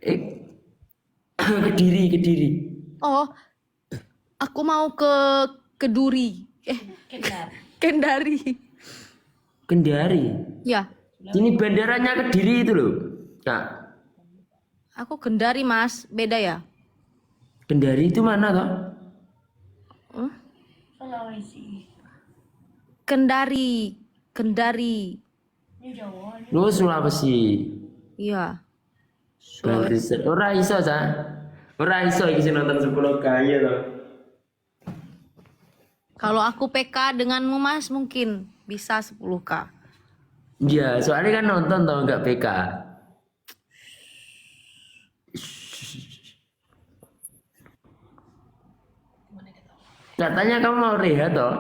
Eh, Kediri. Oh, aku mau ke Keduri. Kendari. Kendari. Ya, Ini bandaranya Kediri itu loh, Kak. aku Kendari, Mas. Beda ya? Kendari itu mana toh? Hmm? Kendari. Lu Sulawesi. Iya. Sulawesi. Ora iso sa. Ora iso iki sing nonton 10 kaya toh. Kalau aku PK denganmu, Mas, mungkin bisa 10K. Iya, soalnya kan nonton toh enggak PK. Katanya kamu mau rehat toh?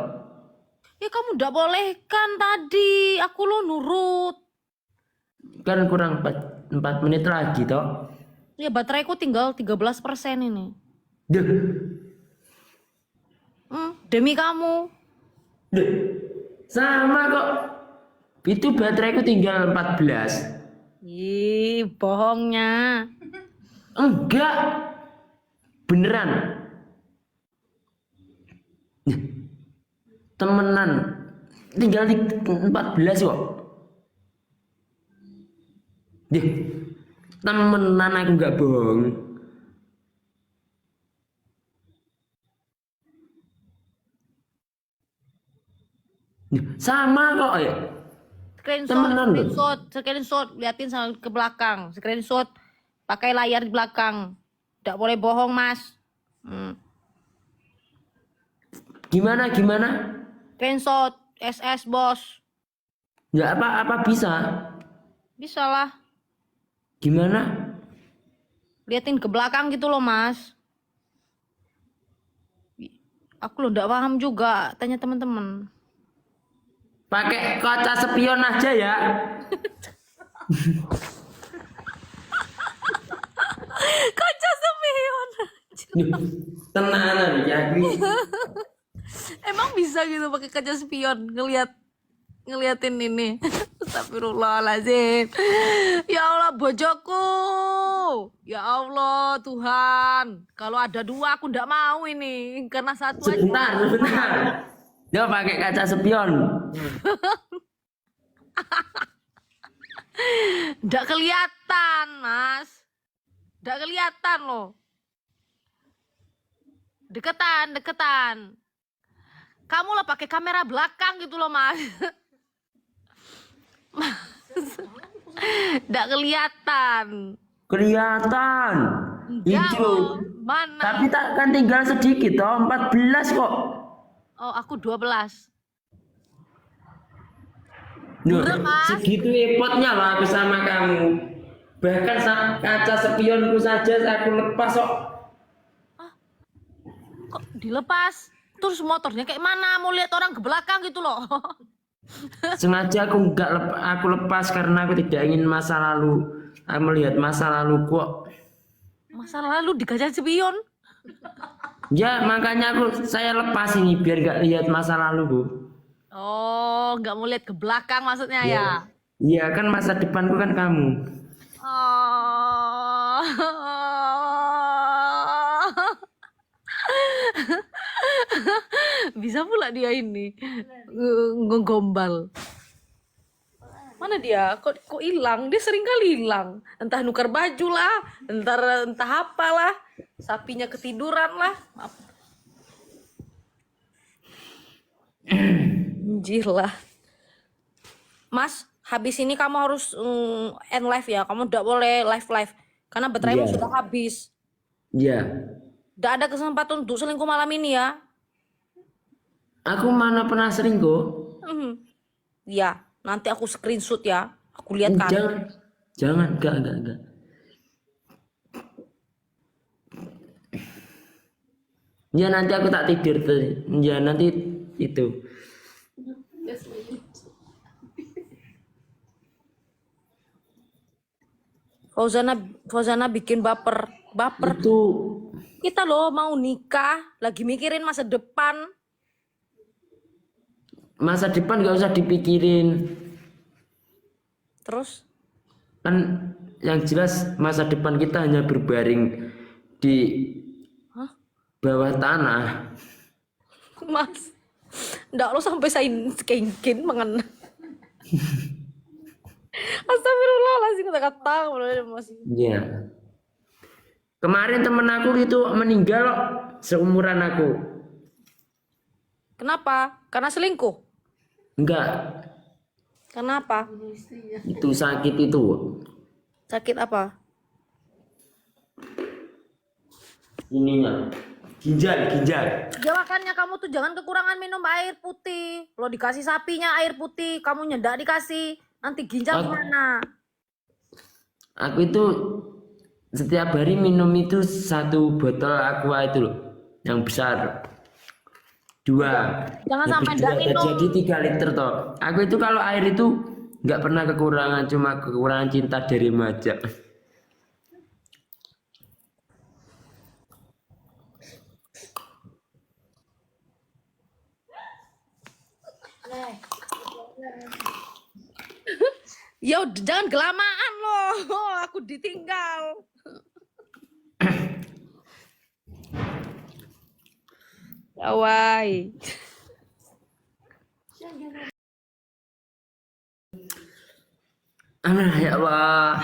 Ya kamu udah boleh kan tadi. Aku lo nurut. Kan kurang 4 menit lagi toh. Ya bateraiku tinggal 13% ini. Duh, Demi kamu. duh. Sama kok. Itu bateraiku tinggal 14. Ih, bohongnya. Enggak. Beneran. Temenan. Tinggal 14 kok. Deh, temenan aku nggak bohong. Sama kok ya. Temenan loh. Screenshot, liatin ke belakang. Screenshot, pakai layar di belakang. Tidak boleh bohong, Mas. Gimana? Screenshot, SS, bos. Nggak apa-apa bisa. Bisa lah. Gimana? Liatin ke belakang gitu loh, Mas. Aku lo nggak paham juga. Tanya teman-teman. Pakai kaca spion aja ya. Kaca spion. Tenanan ya. Emang bisa gitu pakai kaca spion ngeliatin ini. Astagfirullahaladzim. Ya Allah, bojoku. Ya Allah, Tuhan. Kalau ada 2 aku ndak mau ini. Karena 1 aja. Sebentar. Dia pakai kaca spion. Ndak kelihatan, Mas. Ndak kelihatan loh. Deketan. Kamu lah pakai kamera belakang gitu loh, Mas. Ndak kelihatan. Kelihatan. Enggak Itu. loh. Mana? Tapi tak kan tinggal sedikit toh, 14 kok. Oh, aku 12. Duh, Udah, Mas. segitu repotnya lah aku sama kamu. Bahkan kaca spionku saja aku lepas kok. Kok dilepas? Terus motornya kayak mana? Mau lihat orang ke belakang gitu loh. Sengaja aku lepas karena aku tidak ingin masa lalu. Aku melihat masa lalu kok. Masa lalu di kaca spion. Ya makanya saya lepas ini biar gak lihat masa lalu Bu. Oh, nggak mau lihat ke belakang maksudnya ya? Iya kan masa depanku kan kamu. Oh. Bisa pula dia ini ngegombal. Mana dia? Kok hilang? Dia sering kali hilang. Entah nukar baju lah, entah apalah. Sapinya ketiduran lah. Anjir lah. Mas, habis ini kamu harus end live ya. Kamu tidak boleh live karena bateraimu sudah habis. Iya. Tidak ada kesempatan untuk selingkuh malam ini ya. Aku mana pernah selingkuh? Ya, nanti aku screenshot ya. Aku lihat kan. Jangan, enggak. Ya nanti aku tak tidur tuh. Ya nanti itu. Fauzana bikin baper. Itu Kita loh mau nikah, lagi mikirin masa depan. masa depan gak usah dipikirin. Terus? Kan yang jelas masa depan kita hanya berbaring di Hah? bawah tanah. Mas, ndak lo sampai sain kengkin mangan. Astagfirullahaladzim, kata-kata masih. Iya. Kemarin temen aku itu meninggal kok, seumuran aku. Kenapa? Karena selingkuh. Enggak, Kenapa? itu sakit itu. Sakit apa? Ininya. Ginjal. Ya makanya kamu tuh jangan kekurangan minum air putih. Lo dikasih sapinya air putih, kamu nyedak dikasih. Nanti ginjal gimana? Aku itu setiap hari minum itu 1 botol aqua itu loh, yang besar. 2. Jangan sampai Habis ndak 2 minum. jadi 3 liter toh. Aku itu kalau air itu nggak pernah kekurangan, cuma kekurangan cinta dari remaja. Ya udah jangan kelamaan loh. Aku ditinggal. Awai. Ya Allah.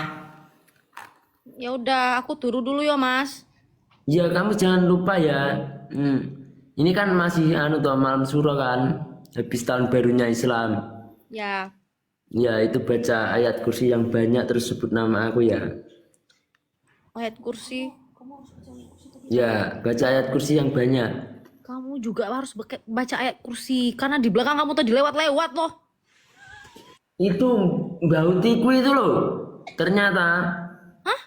Ya udah, aku turu dulu ya, Mas. Ya kamu jangan lupa ya. Ini kan masih toh malam suro kan, habis tahun barunya Islam. Ya. Ya itu baca ayat kursi yang banyak terus sebut nama aku ya. Ayat kursi. Ya baca ayat kursi yang banyak. Kamu juga harus baca ayat kursi karena di belakang kamu tadi lewat-lewat loh. Itu bautiku itu loh. Ternyata. Hah?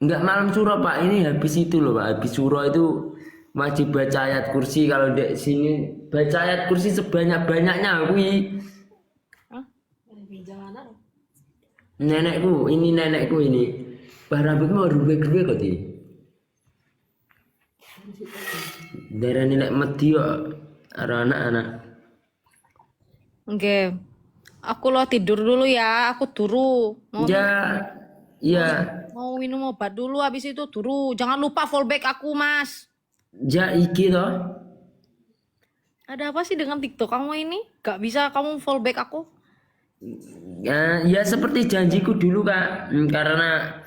Enggak malam suro Pak, ini habis itu loh Pak. Habis suro itu wajib baca ayat kursi. Kalau di sini baca ayat kursi sebanyak-banyaknya kuwi. Hah? Nenekku ini. Bah rambutmu rubek-rubek kok di. Darah nenek mati kok. Ada anak-anak. Oke. Aku lo tidur dulu ya, aku turu. Ya, Mau minum obat dulu habis itu turu. Jangan lupa fallback aku, Mas. iki toh. Ada apa sih dengan TikTok kamu ini? Gak bisa kamu fallback aku? Ya seperti janjiku dulu Kak. Karena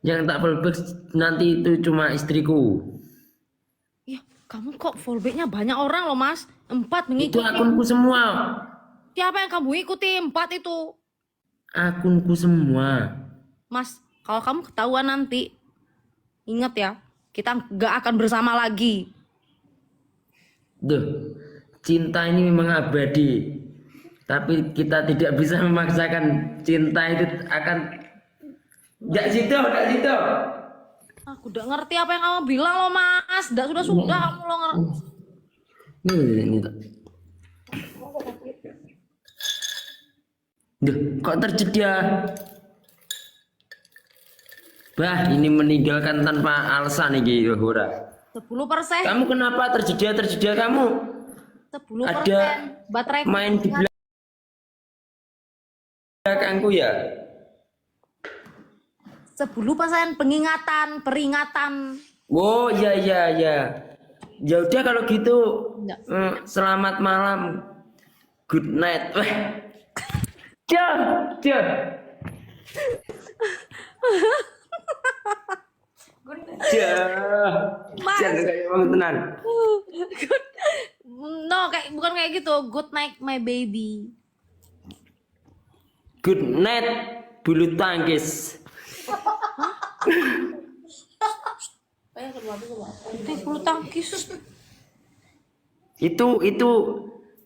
yang tak fallback nanti itu cuma istriku. Ya, kamu kok fallbacknya banyak orang loh, Mas. 4 Itu mengikuti. akunku semua. Siapa yang kamu ikuti? 4 itu. Akunku semua. Mas, kalau kamu ketahuan nanti, ingat ya, kita gak akan bersama lagi. Duh, cinta ini memang abadi. Tapi kita tidak bisa memaksakan cinta itu akan. Nggak situ. Aku udah ngerti apa yang kamu bilang loh, Mas. Sudah kamu lo ngerti. Ini. Duh, kok tersedia? Bah, ini meninggalkan tanpa alasan iki ora. 10%. Kamu kenapa tersedia kamu? 10%. Ada Baterai main di belakangku ya? 10% peringatan. Oh iya. Ya udah kalau gitu. Enggak. Selamat malam. Good night. Wah. Cia. Mas. Jangan kayak orang tenan. No, bukan kayak gitu. Good night my baby. Good night bulu tangkis. Itu bulu tangkis. Itu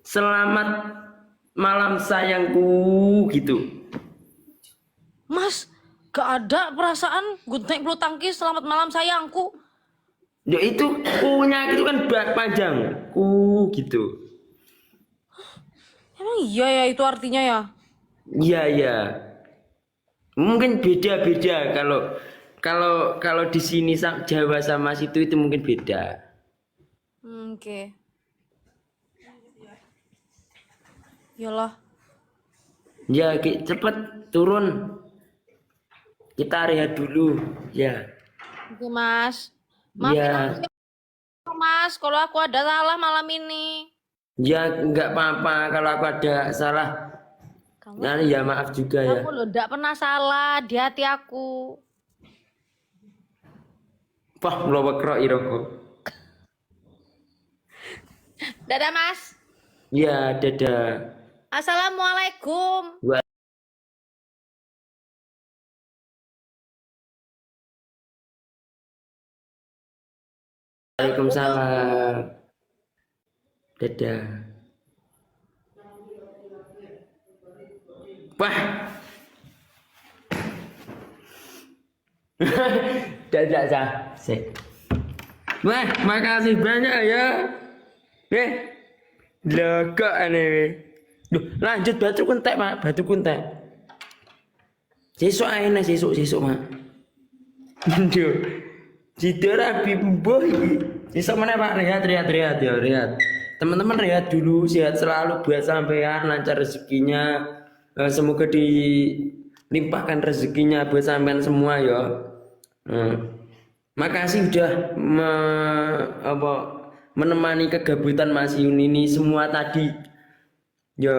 selamat malam sayangku gitu. Mas, gak ada perasaan good night bulu tangkis selamat malam sayangku. Ya itu kunya itu kan panjang. Gitu. Emang iya ya itu artinya ya? Iya. Mungkin beda-beda kalau di sini Jawa sama situ itu mungkin beda. Oke. Yalah. Ya, cepet turun. Kita rehat dulu. Ya. Oke, Mas. Maafin Ya. aku, Mas, kalau aku ada salah malam ini. Ya, nggak apa-apa kalau aku ada salah. Kamu, Nah, ya maaf juga ya. kamu loh ndak pernah salah di hati aku. Wah, melawak roh iroko. Dadah, Mas. Ya, dadah. Assalamualaikum. Waalaikumsalam. Dadah. Wah. Dadah, Sah. Wah, makasih banyak ya. Loh, kok aneh. Duh, lanjut batu kuntek, Mak. Batu kuntek. Sesuk ae nek sesuk, Mak. Duh. Jido rabi mbuh iki. Sesuk meneh, Pak. Rehat ya, rehat. Teman-teman rehat dulu, sehat selalu buat sampean, lancar rezekinya. Semoga dilimpahkan rezekinya buat sampean semua ya. Makasih udah menemani kegabutan Mas Yun ini semua tadi. Ya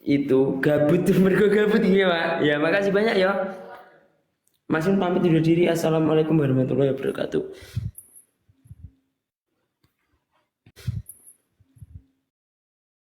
itu gabut mergo gabut ya, Pak. Ya makasih banyak ya. Mas Yun pamit undur diri. Assalamualaikum warahmatullahi wabarakatuh.